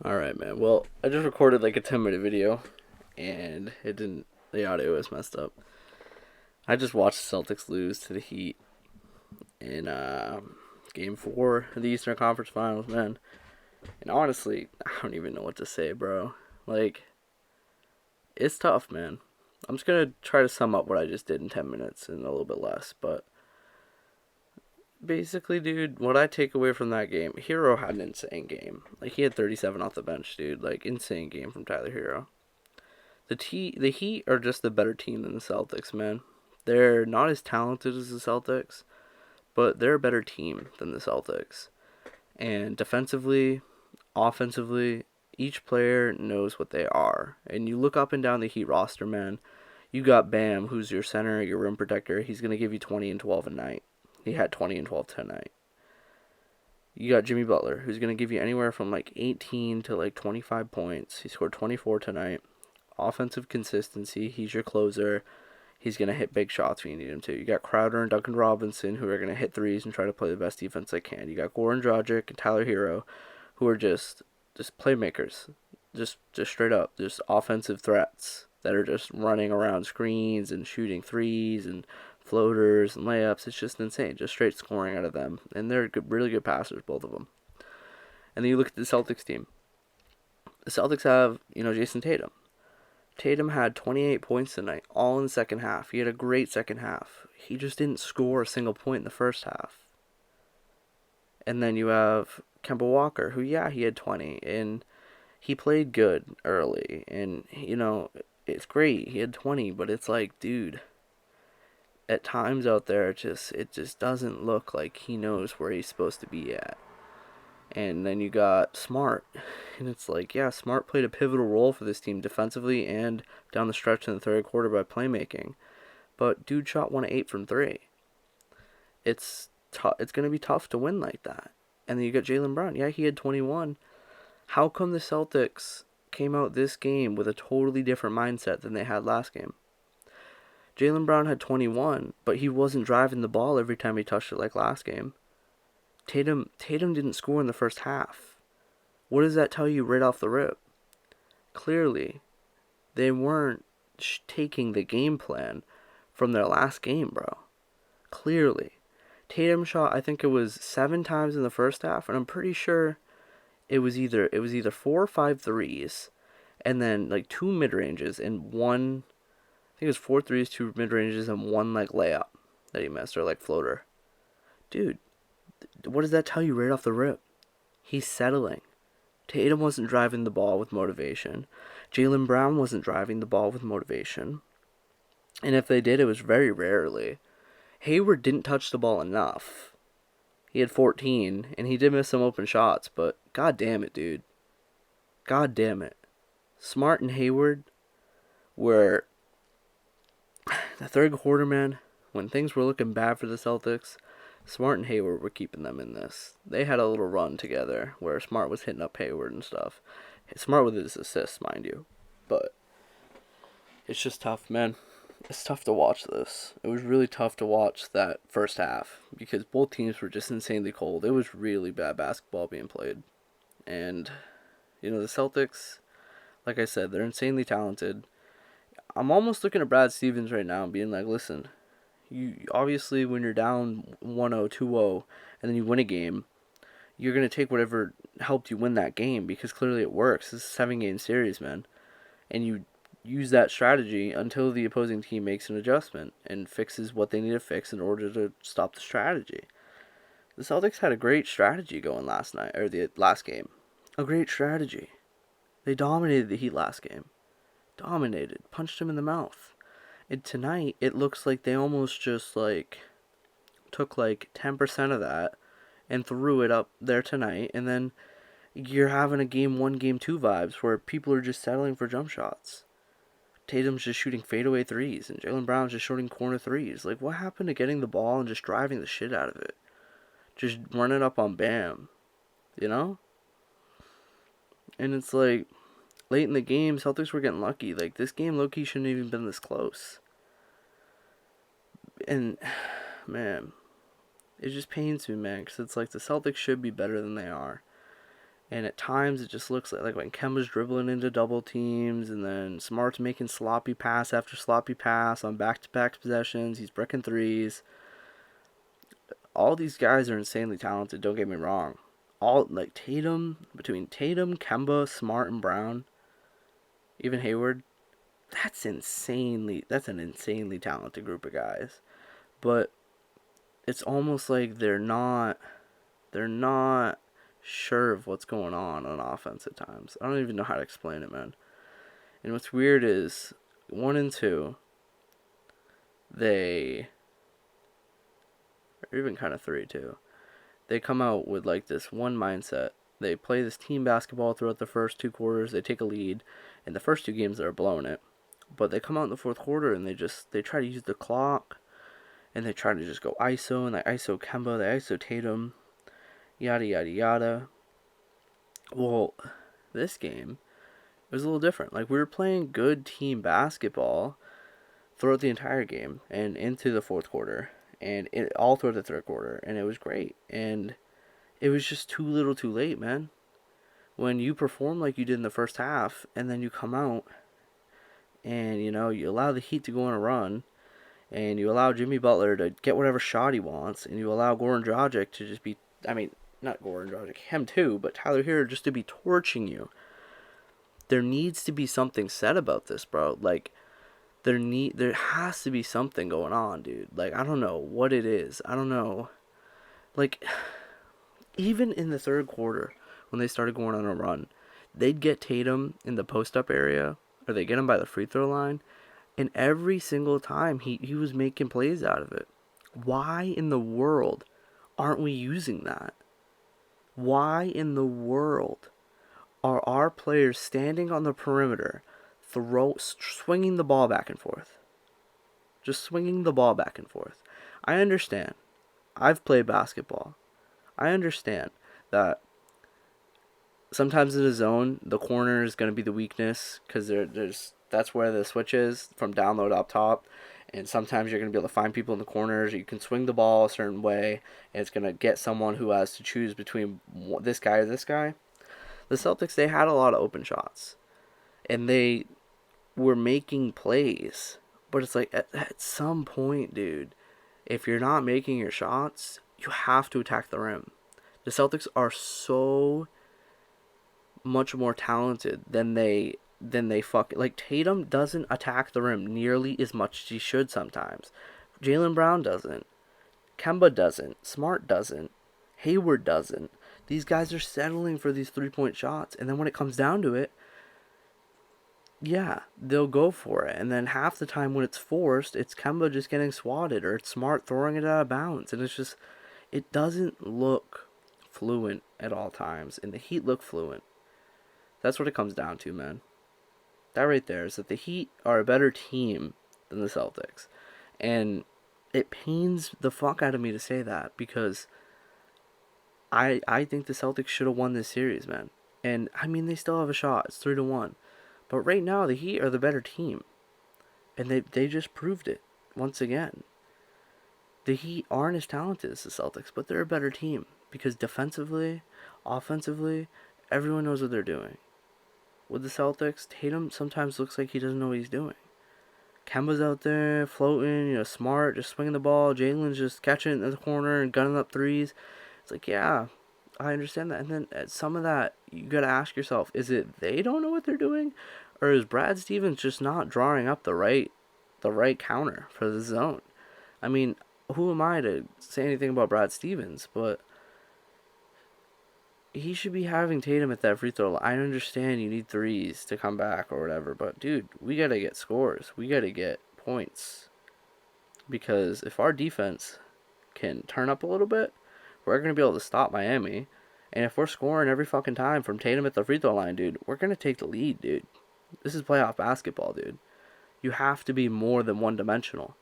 Alright, man. Well, I just recorded like a 10-minute video and it didn't, the audio was messed up. I just watched the Celtics lose to the Heat in game 4 of the Eastern Conference Finals, man. And honestly, I don't even know what to say, bro. Like, it's tough, man. I'm just gonna try to sum up what I just did in 10 minutes and a little bit less, but basically, dude, what I take away from that game, Hero had an insane game. Like, he had 37 off the bench, dude. Like, insane game from Tyler Hero. The Heat are just a better team than the Celtics, man. They're not as talented as the Celtics, but they're a better team than the Celtics. And defensively, offensively, each player knows what they are. And you look up and down the Heat roster, man. You got Bam, who's your center, your rim protector. He's going to give you 20 and 12 a night. He had 20 and 12 tonight. You got Jimmy Butler, who's going to give you anywhere from like 18 to like 25 points. He scored 24 tonight. Offensive consistency. He's your closer. He's going to hit big shots when you need him to. You got Crowder and Duncan Robinson, who are going to hit threes and try to play the best defense they can. You got Goran Dragic and Tyler Hero, who are just playmakers. Just straight up. Just offensive threats that are just running around screens and shooting threes and floaters and layups. It's just insane. Just straight scoring out of them. And they're good, really good passers, both of them. And then you look at the Celtics team. The Celtics have, Jason Tatum. Tatum had 28 points tonight, all in the second half. He had a great second half. He just didn't score a single point in the first half. And then you have Kemba Walker, who, yeah, he had 20, and he played good early. And, it's great. He had 20, but it's like, dude, at times out there, it just doesn't look like he knows where he's supposed to be at. And then you got Smart. And it's like, yeah, Smart played a pivotal role for this team defensively and down the stretch in the third quarter by playmaking. But dude shot 1 of 8 from 3. It's going to be tough to win like that. And then you got Jaylen Brown. Yeah, he had 21. How come the Celtics came out this game with a totally different mindset than they had last game? Jaylen Brown had 21, but he wasn't driving the ball every time he touched it like last game. Tatum didn't score in the first half. What does that tell you right off the rip? Clearly, they weren't taking the game plan from their last game, bro. Clearly. Tatum shot, I think it was 7 times in the first half, and I'm pretty sure it was either 4 or 5 threes, and then like 2 mid ranges and one. I think it was 4 threes, 2 mid ranges, and one like layup that he missed or like floater. Dude, what does that tell you right off the rip? He's settling. Tatum wasn't driving the ball with motivation. Jaylen Brown wasn't driving the ball with motivation. And if they did, it was very rarely. Hayward didn't touch the ball enough. He had 14, and he did miss some open shots, but god damn it, dude. God damn it. Smart and Hayward were the third quarter, man, when things were looking bad for the Celtics. Smart and Hayward were keeping them in this. They had a little run together where Smart was hitting up Hayward and stuff. Smart with his assists, mind you. But it's just tough, man. It's tough to watch this. It was really tough to watch that first half because both teams were just insanely cold. It was really bad basketball being played. And, the Celtics, like I said, they're insanely talented. I'm almost looking at Brad Stevens right now and being like, listen, you obviously when you're down 1-0, 2-0, and then you win a game, you're going to take whatever helped you win that game because clearly it works. It's a 7-game series, man. And you use that strategy until the opposing team makes an adjustment and fixes what they need to fix in order to stop the strategy. The Celtics had a great strategy going last night, or the last game. A great strategy. They dominated the Heat last game. Dominated. Punched him in the mouth. And tonight, it looks like they almost just, took, 10% of that and threw it up there tonight. And then you're having a game 1, game 2 vibes where people are just settling for jump shots. Tatum's just shooting fadeaway threes, and Jaylen Brown's just shooting corner threes. Like, what happened to getting the ball and just driving the shit out of it? Just running up on Bam, you know? And it's like, late in the game, Celtics were getting lucky. Like, this game, low-key, shouldn't have even been this close. And, man, it just pains me, man, because it's like the Celtics should be better than they are. And at times it just looks like when Kemba's dribbling into double teams, and then Smart's making sloppy pass after sloppy pass on back-to-back possessions. He's breaking threes. All these guys are insanely talented, don't get me wrong. All like between Tatum, Kemba, Smart, and Brown, even Hayward, that's an insanely talented group of guys. But it's almost like they're not sure of what's going on offense at times. I don't even know how to explain it, man. And what's weird is 1 and 2, they, or even kind of 3 too, they come out with like this one mindset. They play this team basketball throughout the first 2 quarters. They take a lead. In the first 2 games, they're blowing it. But they come out in the fourth quarter and they try to use the clock, and they try to just go ISO, and they ISO Kemba, they ISO Tatum, yada yada yada. Well, this game it was a little different. Like, we were playing good team basketball throughout the entire game and into the fourth quarter, and all throughout the third quarter, and it was great. And it was just too little too late, man. When you perform like you did in the first half, and then you come out and, you allow the Heat to go on a run, and you allow Jimmy Butler to get whatever shot he wants, and you allow Goran Dragic to just be, not Goran Dragic, him too, but Tyler Hero just to be torching you. There needs to be something said about this, bro. Like, there has to be something going on, dude. Like, I don't know what it is. I don't know. Like, even in the third quarter, when they started going on a run, they'd get Tatum in the post-up area, or they get him by the free throw line, and every single time he was making plays out of it. Why in the world aren't we using that? Why in the world are our players standing on the perimeter, swinging the ball back and forth? Just swinging the ball back and forth. I understand. I've played basketball. I understand that sometimes in a zone, the corner is going to be the weakness, because that's where the switch is from down low to up top. And sometimes you're going to be able to find people in the corners. You can swing the ball a certain way, and it's going to get someone who has to choose between this guy or this guy. The Celtics, they had a lot of open shots, and they were making plays. But it's like, at some point, dude, if you're not making your shots, you have to attack the rim. The Celtics are so much more talented than they fucking, like, Tatum doesn't attack the rim nearly as much as he should sometimes. Jaylen Brown doesn't. Kemba doesn't. Smart doesn't. Hayward doesn't. These guys are settling for these 3-point shots, and then when it comes down to it, yeah, they'll go for it. And then half the time when it's forced, it's Kemba just getting swatted, or it's Smart throwing it out of bounds. And it's just, it doesn't look fluent at all times, and the Heat look fluent. That's what it comes down to, man. That right there is that the Heat are a better team than the Celtics. And it pains the fuck out of me to say that, because I think the Celtics should have won this series, man. And, they still have a shot. It's 3-1. But right now, the Heat are the better team. And they just proved it once again. The Heat aren't as talented as the Celtics, but they're a better team. Because defensively, offensively, everyone knows what they're doing. With the Celtics, Tatum sometimes looks like he doesn't know what he's doing. Kemba's out there floating, Smart, just swinging the ball. Jalen's just catching it in the corner and gunning up threes. It's like, yeah, I understand that. And then at some of that, you got to ask yourself, is it they don't know what they're doing? Or is Brad Stevens just not drawing up the right counter for the zone? Who am I to say anything about Brad Stevens? But he should be having Tatum at that free throw line. I understand you need threes to come back or whatever, but dude, we got to get scores. We got to get points. Because if our defense can turn up a little bit, we're going to be able to stop Miami. And if we're scoring every fucking time from Tatum at the free throw line, dude, we're going to take the lead, dude. This is playoff basketball, dude. You have to be more than one-dimensional.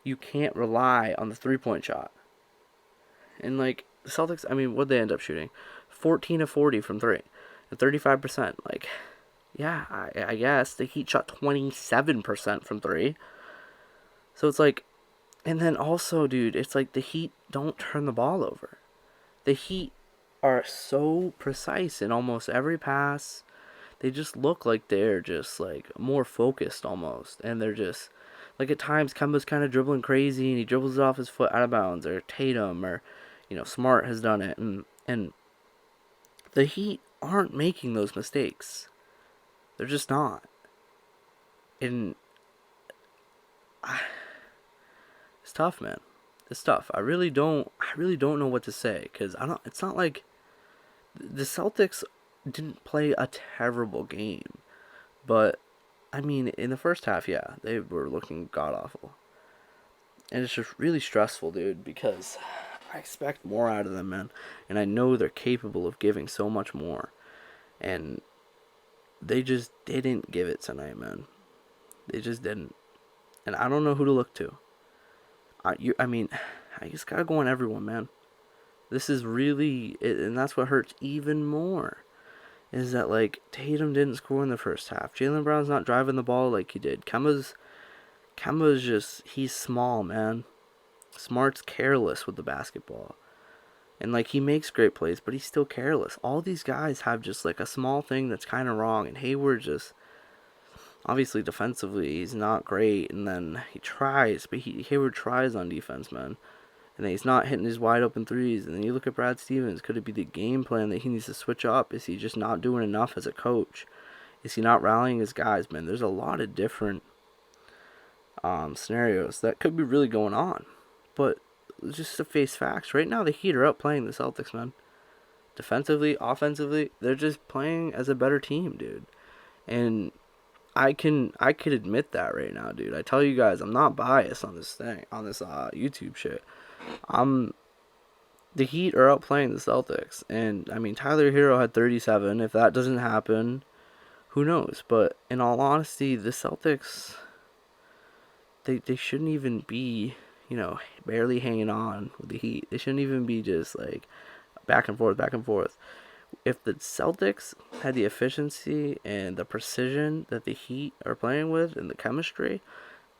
You can't rely on the three-point shot. And, the Celtics, what'd they end up shooting? 14 of 40 from 3. And 35%. Yeah, I guess. The Heat shot 27% from 3. So it's and then also, dude, it's the Heat don't turn the ball over. The Heat are so precise in almost every pass. They just look like they're just like more focused almost, and they're just like at times Kemba's kind of dribbling crazy and he dribbles it off his foot out of bounds, or Tatum, or Smart has done it, and the Heat aren't making those mistakes. They're just not. And it's tough, man. It's tough. I really don't know what to say, cuz I don't it's not like the Celtics didn't play a terrible game, but I mean, in the first half, yeah, they were looking god awful. And it's just really stressful, dude, because I expect more out of them, man. And I know they're capable of giving so much more. And they just didn't give it tonight, man. They just didn't. And I don't know who to look to. I mean, I just gotta go on everyone, man. This is really, and that's what hurts even more. Is that, like, Tatum didn't score in the first half. Jaylen Brown's not driving the ball like he did. Kemba's just, he's small, man. Smart's careless with the basketball. And, like, he makes great plays, but he's still careless. All these guys have just, like, a small thing that's kind of wrong. And Hayward just, obviously, defensively, he's not great. And then he tries, but Hayward tries on defense, man. And then he's not hitting his wide open threes. And then you look at Brad Stevens. Could it be the game plan that he needs to switch up? Is he just not doing enough as a coach? Is he not rallying his guys, man? There's a lot of different scenarios that could be really going on. But just to face facts, right now the Heat are outplaying the Celtics, man. Defensively, offensively, they're just playing as a better team, dude. And I could admit that right now, dude. I tell you guys, I'm not biased on this YouTube shit. The Heat are outplaying the Celtics, and I mean Tyler Hero had 37. If that doesn't happen, who knows? But in all honesty, the Celtics, they shouldn't even be, barely hanging on with the Heat. They shouldn't even be just like back and forth, back and forth. If the Celtics had the efficiency and the precision that the Heat are playing with and the chemistry,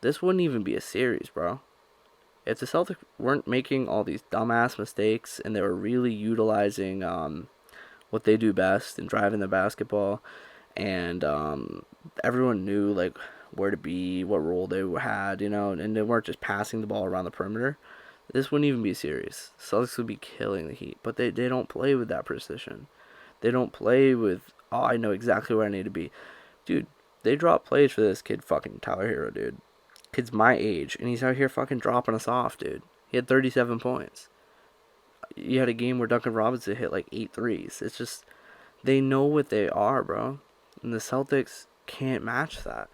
this wouldn't even be a series, bro. If the Celtics weren't making all these dumbass mistakes and they were really utilizing what they do best and driving the basketball, and everyone knew like where to be, what role they had, and they weren't just passing the ball around the perimeter, this wouldn't even be a series. Celtics would be killing the Heat, but they don't play with that precision. They don't play with, oh, I know exactly where I need to be. Dude, they drop plays for this kid fucking Tyler Hero, dude. Kid's my age, and he's out here fucking dropping us off, dude. He had 37 points. You had a game where Duncan Robinson hit like 8 threes. It's just, they know what they are, bro. And the Celtics can't match that.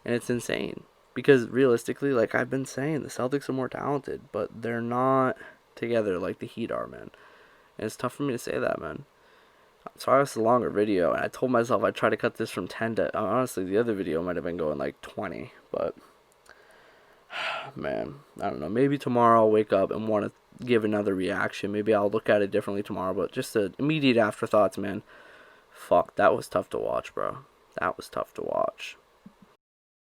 And it's insane. Because realistically, like I've been saying, the Celtics are more talented, but they're not together like the Heat are, man. And it's tough for me to say that, man. Sorry it's a longer video, and I told myself I'd try to cut this from 10 to, honestly, the other video might have been going like 20, but man, I don't know. Maybe tomorrow I'll wake up and want to give another reaction. Maybe I'll look at it differently tomorrow. But just the immediate afterthoughts, man. Fuck, that was tough to watch, bro. That was tough to watch.